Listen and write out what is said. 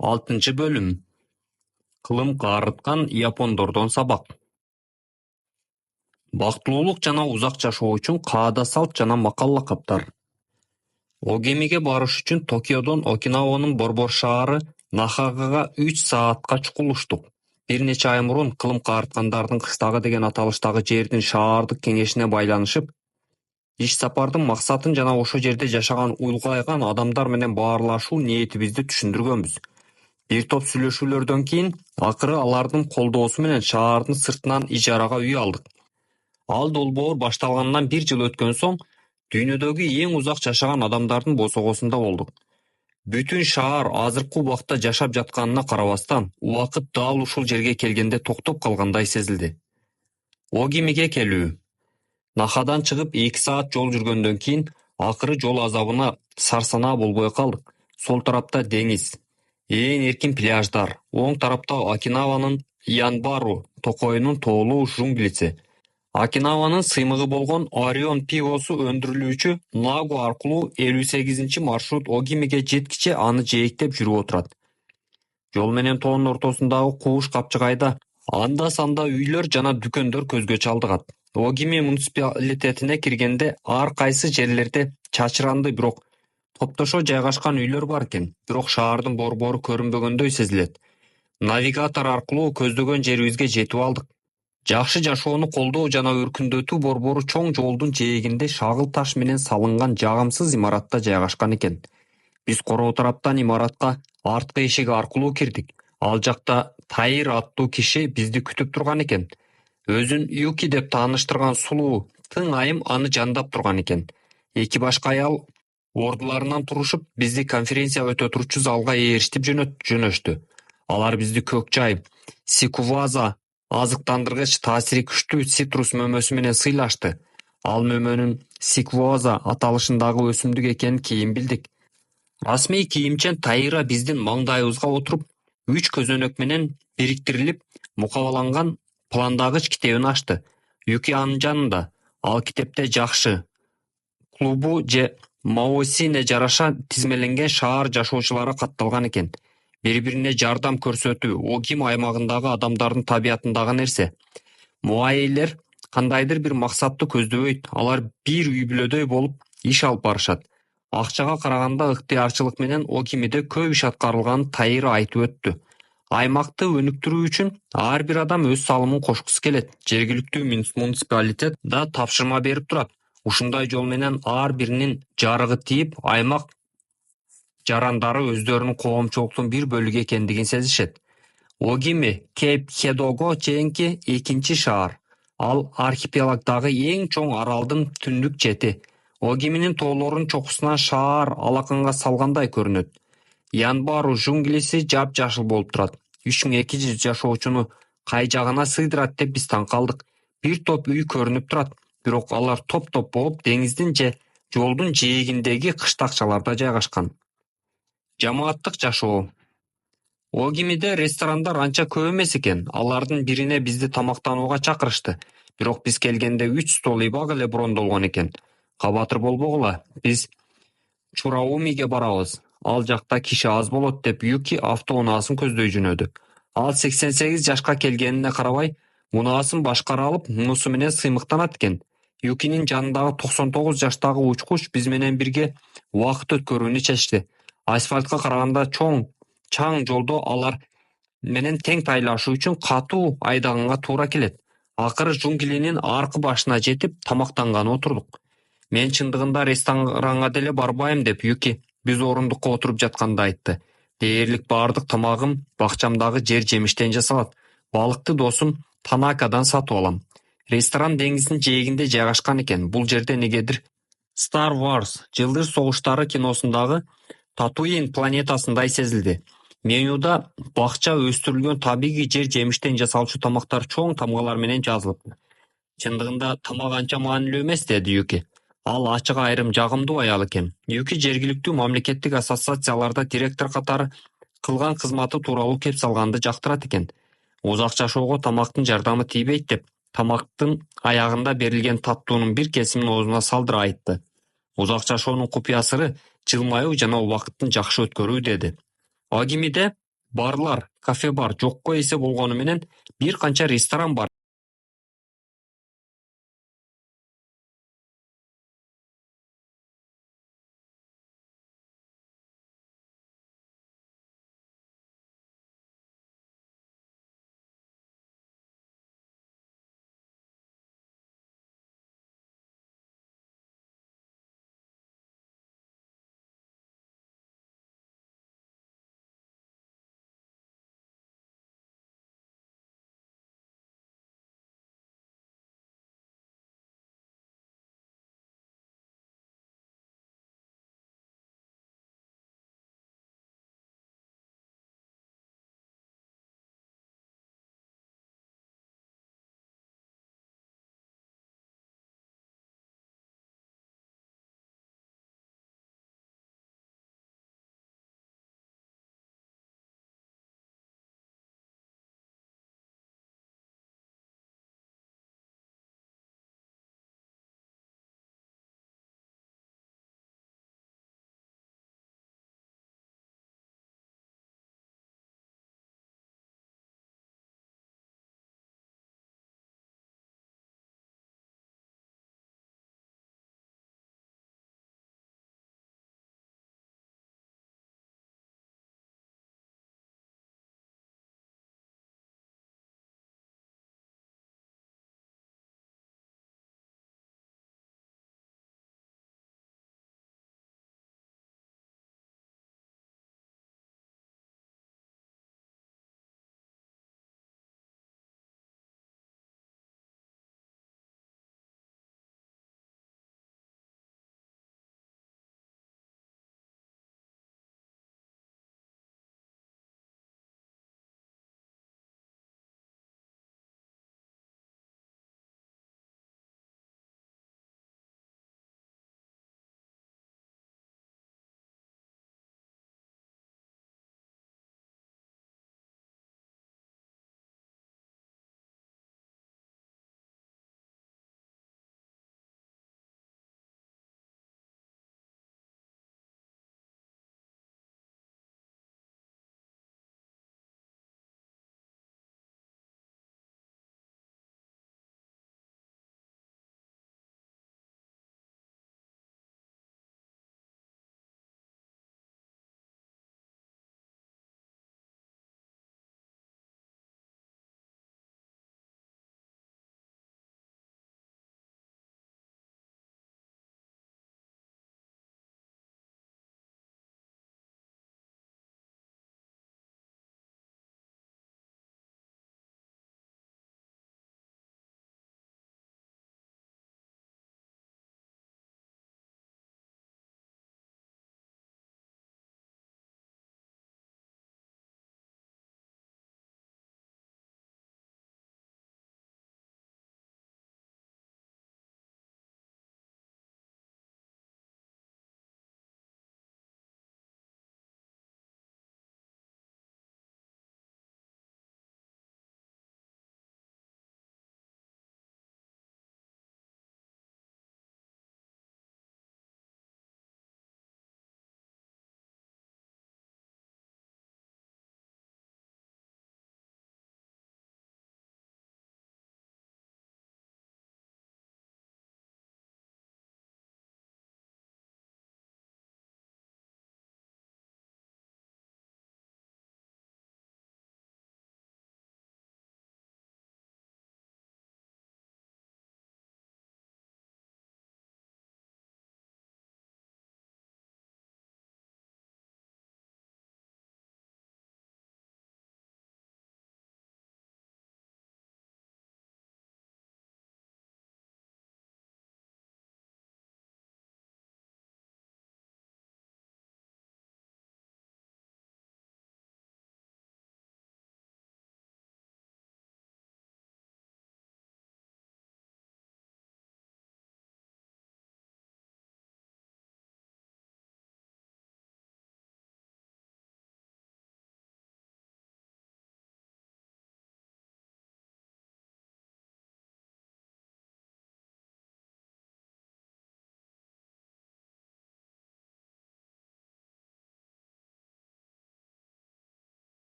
6 бөлүм. Кылым каарыткан япондордон сабак. Бактылуулук жана узак жашоо үчүн каада салт жана макал лакаптар. Огемиге барыш үчүн Токиодон Окинаванын борбор шаары Нахагага 3 саатка чукулуштук. Бир нече ай мурун кылым каарыткандардын кыштагы деген аталыштагы жердин шаардык кеңешине байланышып, иш сапардын максатын жана ошол жерде жашаган улгайган адамдар менен баарлашуу ниетибизди түшүндүргөнбүз. Бир топ сүйлөшүүлөрдөн кийин акыры алардын колдоосу менен шаардын сыртынан ижарага үй алдык. Ал долбоор башталгандан 1 жыл өткөн соң дүйнөдөгү эң узак жашаган адамдардын босогосунда болдук. Бүтүн шаар азыркы убакта жашап жатканына карабастан, убакыт дал ушул жерге келгенде токтоп калгандай сезилди. Огимиге келүү. Нахадан чыгып 2 саат жол жүргөндөн кийин акыры жол азабына сарсанаа болбой калдык. Сол тарапта деңиз, ээн эркин пляждар, оң тарапта Окинаванын Янбару токойунун тоолуу жунглиси. Окинаванын сыймыгы болгон Орион пивосу өндүрүлүүчү Нагу аркылуу 58 маршрут Огимиге жеткиче аны жээктеп жүрүп отурат. Жол менен тоонун ортосундагы кууш капчыгайда анда-санда үйлөр жана дүкөндөр көзгө чалдыгат. Огими муниципалитетине киргенде ар кайсы жерлерде чачыранды бирок топтошо жайгашкан үйлөр бар экен, бирок шаардын борбору көрүнбөгөндөй сезилет. Навигатор аркылуу көздөгөн жерибизге жетип алдык. Жакшы жашоону колдоо жана өркүндөтүү борбору чоң жолдун жээгинде шагыл таш менен салынган жагымсыз имаратта жайгашкан экен. Биз короо тараптан имаратка арткы эшик аркылуу кирдик. Ал жакта Таир аттуу киши бизди күтүп турган экен. Өзүн Юки деп тааныштырган сулуу, тың айым аны жандап турган экен. Эки башка аял ордуларынан турушуп, бизди конференция өтө турчу залга ээришип жөнөштү. Алар бизди көк чай, сикуваза, азыктандыргыч таасири күчтүү цитрус мөмөсү менен сыйлашты. Ал мөмөнүн сиквоза аталышындагы өсүмдүк экенин кийин билдик. Расмий кийимчен Таира биздин маңдайыбызга отуруп, 3 көзөнөк менен бириктирилип мукабаланган пландагыч китебин ачты. Юки анын жанында. Ал китепте жакшы клубу же Маосине жараша тизмеленген шаар жашоочулары катталган экен. Бири-бирине жардам көрсөтүү Огим аймагындагы адамдардын табиятындагы нерсе. Муаилер кандайдыр бир максатты көздөбөйт, алар бир үй бүлөдөй болуп иш алып барышат. Акчага караганда ыктыярчылык менен Огимиде көп иш аткарылганын Таира айтып өттү. Аймакты өнүктүрүү үчүн ар бир адам өз салымын кошкусу келет. Жергиликтүү муниципалитет да тапшырма берип турат. Ушундай жол менен ар биринин жарыгы тийип, аймак жарандары өздөрүнүн коомчулуктун бир бөлүгү экендигин сезишет. Огими Кейп Хедого чейинки экинчи шаар. Ал архипелагдагы эң чоң аралдын түндүк чети. Огиминин тоолорунун чокусунан шаар алаканга салгандай көрүнөт. Янбару жунглиси жап-жашыл болуп турат. 3200 жашоочуну кай жагына сыйдырат деп биз таң калдык. Бир топ үй көрүнүп турат, бирок алар топ-топ болуп деңиздин же жолдун жээгиндеги кыштакчаларда жайгашкан. Жамааттык жашоо. Огимиде ресторандар анча көп эмес экен. Алардын бирине бизди тамактанууга чакырышты. Бирок биз келгенде 3 стол ибак эле брондолгон экен. Кабатыр болбогула, биз Чураумиге барабыз. Ал жакта киши аз болот деп Юки автоунаасын көздөй жөнөдү. Ал 88 жашка келгенине карабай, унаасын башкара алып, мунусу менен сыймыктанат экен. Юкинин жанындагы 99 жаштагы учкуч биз менен бирге убакыт өткөрүүнү чечти. Асфальтка караганда чаң жолдо алар менен тең тайлашуу үчүн катуу айдаганга туура келет. Акыры жунглинин аркы башына жетип, тамактанганга отурдук. Мен чындыгында ресторанга деле барбайм деп Юки биз орундукка отуруп жатканда айтты. Дээрлик баардык тамагым бакчамдагы жер жемиштен жасалат. Балыкты досум Танакадан сатып алам. Ресторан деңиздин жээгинде жайгашкан экен. Бул жерде негедир Star Wars Жылдыз согуштары киносундагы Татуин планетасындай сезилди. Менюда бакча өстүрүлгөн табигый жер жемиштен жасалчу тамактар чоң тамгалар менен жазылыпты. Чындыгында тамак анча маанилүү эмес, деди Юки. Ал ачык айрым жагымдуу аял экен. Юки жергиликтүү мамлекеттик ассоциацияларда директор катары кылган кызматы тууралуу кеп салганды жактырат экен. Узак жашоого тамактын жардамы тийбейт деп, тамактын аягында берилген таттуунун бир кесимин оозуна салдыра айтты. Узак жашоонун купуя сыры жылмаюу жана убакыттын жакшы өткөрүү, деди. Огимиде Барлар, кафе-бар жокко эсе болгону менен бир канча ресторан бар